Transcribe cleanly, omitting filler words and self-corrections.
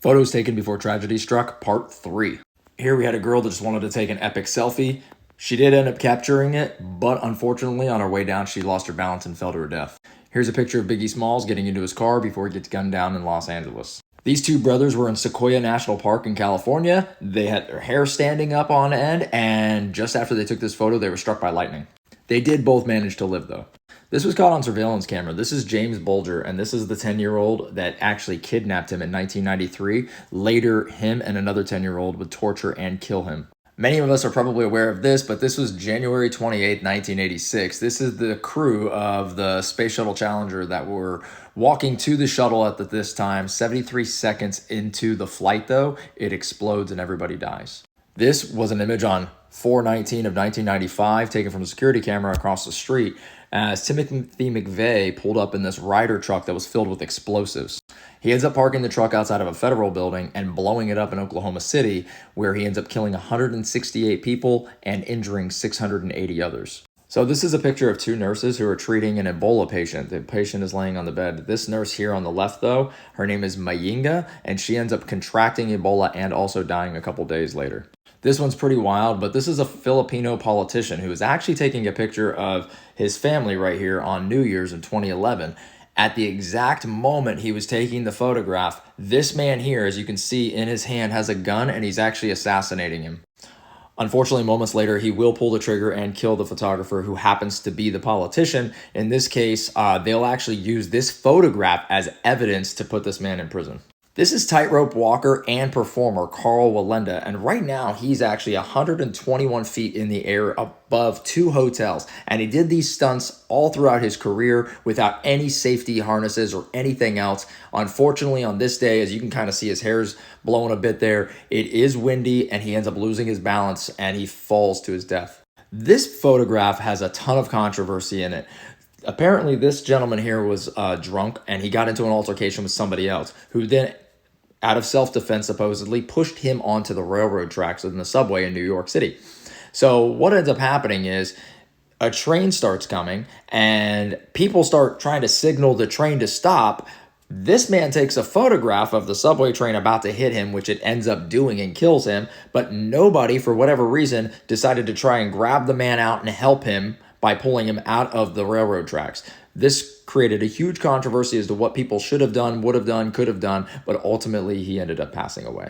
Photos taken before tragedy struck, part 3. Here we had a girl that just wanted to take an epic selfie. She did end up capturing it, but unfortunately on her way down she lost her balance and fell to her death. Here's a picture of Biggie Smalls getting into his car before he gets gunned down in Los Angeles. These two brothers were in Sequoia National Park in California. They had their hair standing up on end, and just after they took this photo, they were struck by lightning. They did both manage to live, though. This was caught on surveillance camera. This is James Bulger, and this is the 10-year-old that actually kidnapped him in 1993. Later, him and another 10-year-old would torture and kill him. Many of us are probably aware of this, but this was January 28, 1986. This is the crew of the Space Shuttle Challenger that were walking to the shuttle at this time. 73 seconds into the flight, though, it explodes and everybody dies. This was an image on 4/19 of 1995 taken from a security camera across the street as Timothy McVeigh pulled up in this Ryder truck that was filled with explosives. He ends up parking the truck outside of a federal building and blowing it up in Oklahoma City, where he ends up killing 168 people and injuring 680 others. So this is a picture of two nurses who are treating an Ebola patient. The patient is laying on the bed. This nurse here on the left, though, her name is Mayinga, and she ends up contracting Ebola and also dying a couple days later. This one's pretty wild, but this is a Filipino politician who is actually taking a picture of his family right here on New Year's in 2011. At the exact moment he was taking the photograph, this man here, as you can see in his hand, has a gun and he's actually assassinating him. Unfortunately, moments later, he will pull the trigger and kill the photographer who happens to be the politician. In this case, they'll actually use this photograph as evidence to put this man in prison. This is tightrope walker and performer Carl Wallenda, and right now he's actually 121 feet in the air above two hotels, and he did these stunts all throughout his career without any safety harnesses or anything else. Unfortunately, on this day, as you can kind of see, his hair's blowing a bit there. It is windy, and he ends up losing his balance, and he falls to his death. This photograph has a ton of controversy in it. Apparently, this gentleman here was drunk, and he got into an altercation with somebody else, who then, out of self-defense supposedly, pushed him onto the railroad tracks in the subway in New York City. So what ends up happening is a train starts coming, and people start trying to signal the train to stop. This man takes a photograph of the subway train about to hit him, which it ends up doing and kills him, but nobody, for whatever reason, decided to try and grab the man out and help him by pulling him out of the railroad tracks. This created a huge controversy as to what people should have done, would have done, could have done, but ultimately he ended up passing away.